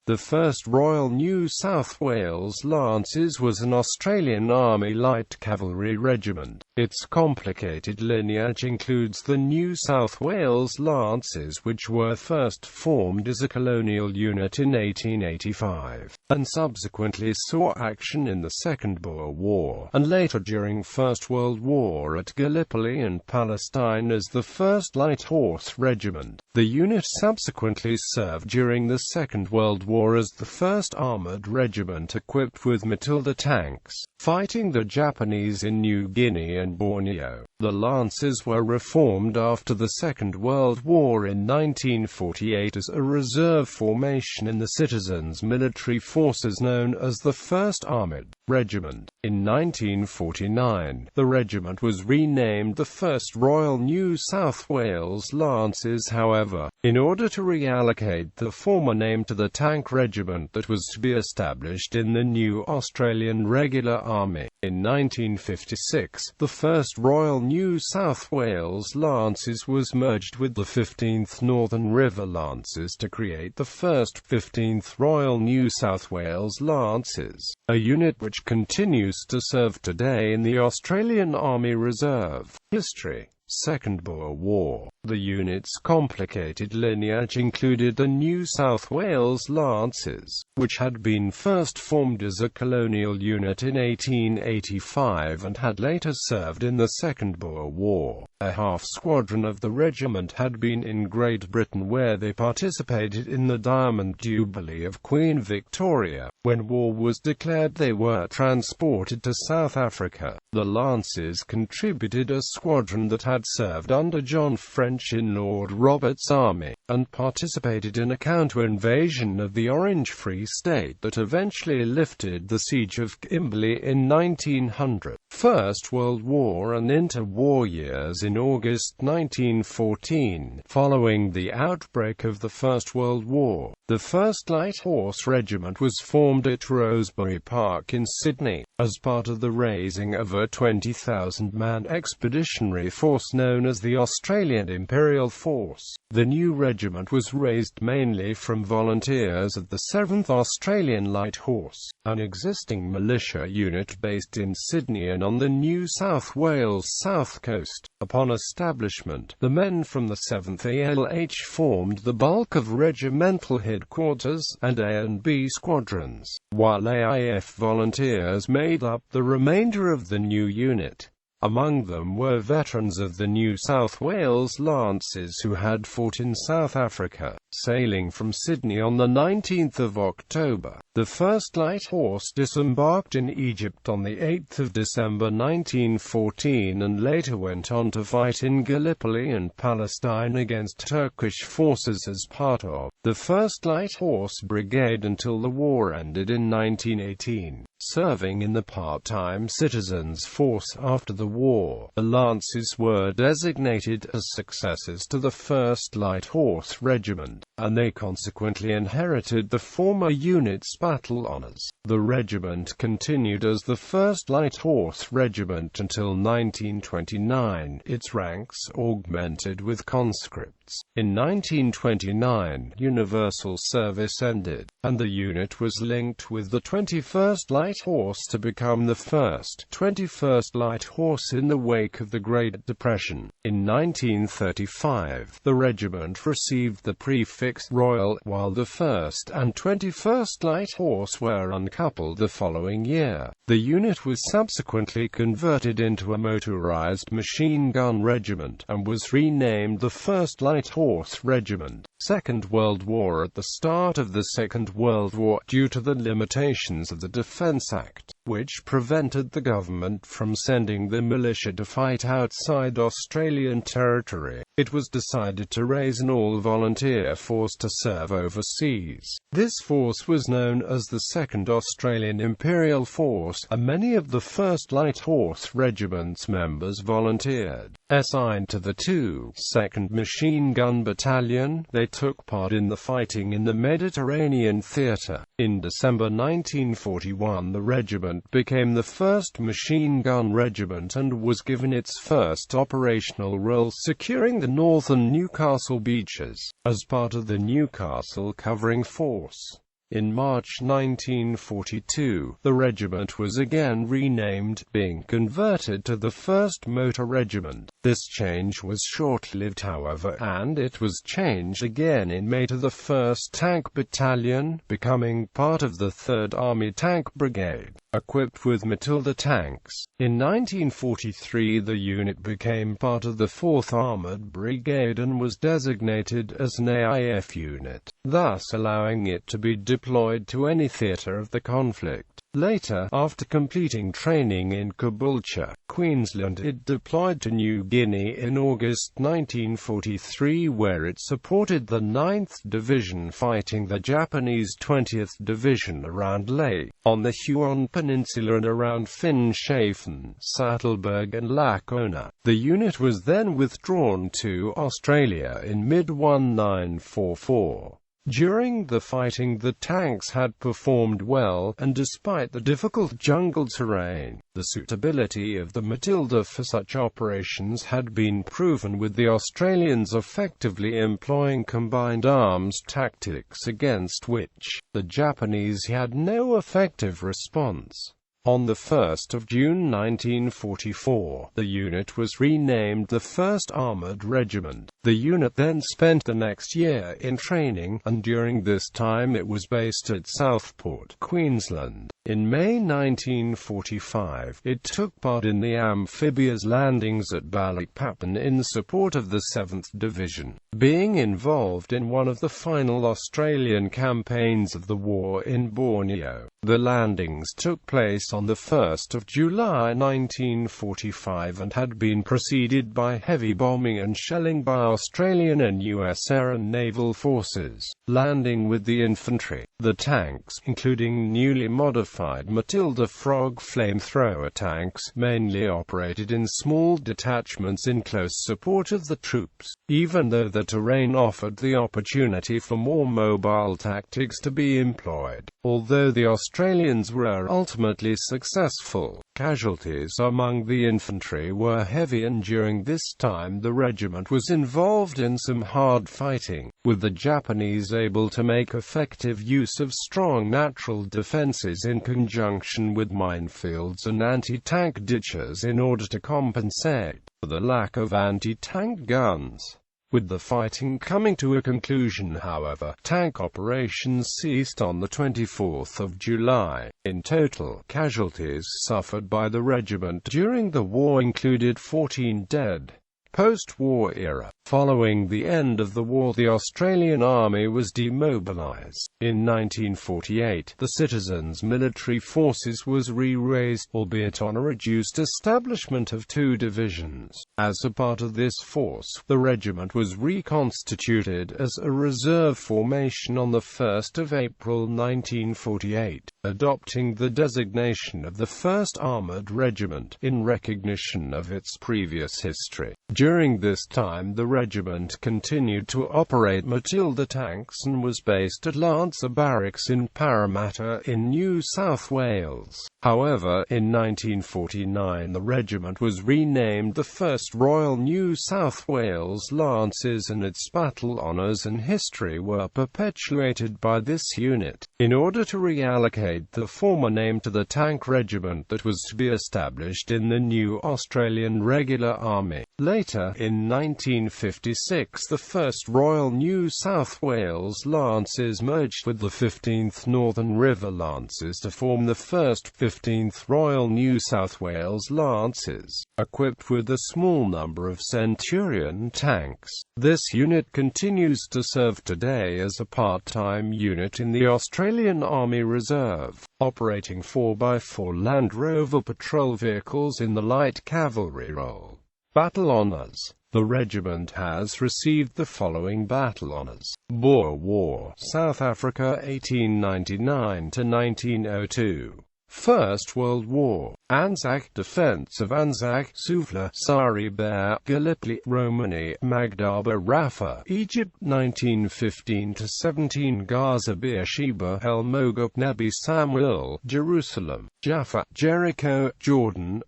The 1st Royal New South Wales Lancers was an Australian Army light cavalry regiment. Its complicated lineage includes the New South Wales Lancers, which were first formed as a colonial unit in 1885, and subsequently saw action in the Second Boer War, and later during First World War at Gallipoli and Palestine as the 1st Light Horse Regiment. The unit subsequently served during the Second World War as the 1st Armoured Regiment equipped with Matilda tanks, fighting the Japanese in New Guinea and Borneo. The Lancers were reformed after the Second World War in 1948 as a reserve formation in the citizens' military forces known as the 1st Armoured Regiment. In 1949, the regiment was renamed the 1st Royal New South Wales Lancers. However, in order to reallocate the former name to the tank regiment that was to be established in the new Australian Regular Army, in 1956, the 1st Royal New South Wales Lancers was merged with the 15th Northern River Lancers to create the 1st 15th Royal New South Wales Lancers, a unit which continues to serve today in the Australian Army Reserve. History: Second Boer War. The unit's complicated lineage included the New South Wales Lancers, which had been first formed as a colonial unit in 1885 and had later served in the Second Boer War. A half-squadron of the regiment had been in Great Britain, where they participated in the Diamond Jubilee of Queen Victoria. When war was declared, they were transported to South Africa. The Lancers contributed a squadron that had served under John French in Lord Roberts' army, and participated in a counter-invasion of the Orange Free State that eventually lifted the siege of Kimberley in 1900. First World War and interwar years. In August 1914, following the outbreak of the First World War, the 1st Light Horse Regiment was formed at Rosebery Park in Sydney, as part of the raising of a 20,000-man expeditionary force known as the Australian Imperial Force. The new regiment was raised mainly from volunteers of the 7th Australian Light Horse, an existing militia unit based in Sydney and on the New South Wales south coast. Upon establishment, the men from the 7th ALH formed the bulk of regimental headquarters and A and B squadrons, while AIF volunteers made up the remainder of the new unit. Among them were veterans of the New South Wales Lancers who had fought in South Africa. Sailing from Sydney on the 19th of October, the 1st Light Horse disembarked in Egypt on the 8th of December 1914 and later went on to fight in Gallipoli and Palestine against Turkish forces as part of the 1st Light Horse Brigade until the war ended in 1918. Serving in the part-time citizens' force after the war, the Lancers were designated as successors to the 1st Light Horse Regiment, and they consequently inherited the former unit's battle honours. The regiment continued as the 1st Light Horse Regiment until 1929, its ranks augmented with conscripts. In 1929, universal service ended, and the unit was linked with the 21st Light Horse to become the first 21st Light Horse in the wake of the Great Depression. In 1935, the regiment received the prefix Royal, while the 1st and 21st Light Horse were uncoupled the following year. The unit was subsequently converted into a motorized machine gun regiment, and was renamed the 1st Light Horse Regiment. Second World War. At the start of the Second World War, due to the limitations of the Defence Act, which prevented the government from sending the militia to fight outside Australian territory, it was decided to raise an all-volunteer force to serve overseas. This force was known as the Second Australian Imperial Force, and many of the 1st Light Horse Regiment's members volunteered. Assigned to the 2nd Machine Gun Battalion, they took part in the fighting in the Mediterranean theatre. In December 1941, the regiment became the 1st Machine Gun Regiment and was given its first operational role securing the northern Newcastle beaches, as part of the Newcastle Covering Force. In March 1942, the regiment was again renamed, being converted to the 1st Motor Regiment. This change was short-lived however, and it was changed again in May to the 1st Tank Battalion, becoming part of the 3rd Army Tank Brigade, equipped with Matilda tanks. In 1943 the unit became part of the 4th Armoured Brigade and was designated as an AIF unit, thus allowing it to be deployed to any theatre of the conflict. Later, after completing training in Caboolture, Queensland, it deployed to New Guinea in August 1943 where it supported the 9th Division fighting the Japanese 20th Division around Lae, on the Huon Peninsula and around Finschhafen, Saddleberg and Lacona. The unit was then withdrawn to Australia in mid-1944. During the fighting the tanks had performed well, and despite the difficult jungle terrain, the suitability of the Matilda for such operations had been proven, with the Australians effectively employing combined arms tactics against which the Japanese had no effective response. On the 1st of June 1944, the unit was renamed the 1st Armoured Regiment. The unit then spent the next year in training, and during this time it was based at Southport, Queensland. In May 1945, it took part in the amphibious landings at Balikpapan in support of the 7th Division, being involved in one of the final Australian campaigns of the war in Borneo. The landings took place on the 1st of July 1945 and had been preceded by heavy bombing and shelling by Australian and US air and naval forces. Landing with the infantry, the tanks, including newly modified Matilda Frog flamethrower tanks, mainly operated in small detachments in close support of the troops, even though the terrain offered the opportunity for more mobile tactics to be employed. Although the Australians were ultimately successful, casualties among the infantry were heavy, and during this time the regiment was involved in some hard fighting, with the Japanese able to make effective use of strong natural defenses in conjunction with minefields and anti-tank ditches in order to compensate for the lack of anti-tank guns. With the fighting coming to a conclusion, however, tank operations ceased on the 24th of July. In total, casualties suffered by the regiment during the war included 14 dead. Post-war era. Following the end of the war, the Australian Army was demobilised. In 1948, the Citizens' Military Forces was re-raised, albeit on a reduced establishment of 2 divisions. As a part of this force, the regiment was reconstituted as a reserve formation on the 1st of April 1948, adopting the designation of the 1st Armoured Regiment, in recognition of its previous history. During this time the regiment continued to operate Matilda tanks and was based at Lancer Barracks in Parramatta in New South Wales. However, in 1949 the regiment was renamed the 1st Royal New South Wales Lancers, and its battle honours and history were perpetuated by this unit, in order to reallocate the former name to the tank regiment that was to be established in the new Australian Regular Army. Later, in 1956, the 1st Royal New South Wales Lancers merged with the 15th Northern River Lancers to form the 1st 15th Royal New South Wales Lancers, equipped with a small number of Centurion tanks. This unit continues to serve today as a part-time unit in the Australian Army Reserve, operating 4x4 Land Rover patrol vehicles in the light cavalry role. Battle honours. The regiment has received the following battle honours: Boer War, South Africa 1899 to 1902. First World War, Anzac, Defense of Anzac, Suvla, Saribert, Gallipoli, Romani, Magdaba, Rafah, Egypt 1915 to 17, Gaza, Beersheba, El Moghab, Nebi Samuel, Jerusalem, Jaffa, Jericho, Jordan,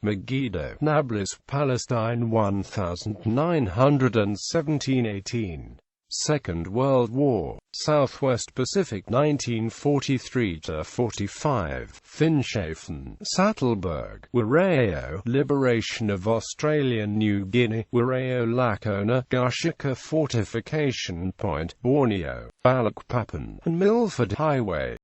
Megiddo, Nablus, Palestine 1917-18. Second World War, Southwest Pacific 1943–45, Finschhafen, Saddleberg, Wirrao, Liberation of Australian New Guinea, Wirrao Lakona, Gushika Fortification Point, Borneo, Balikpapan, and Milford Highway.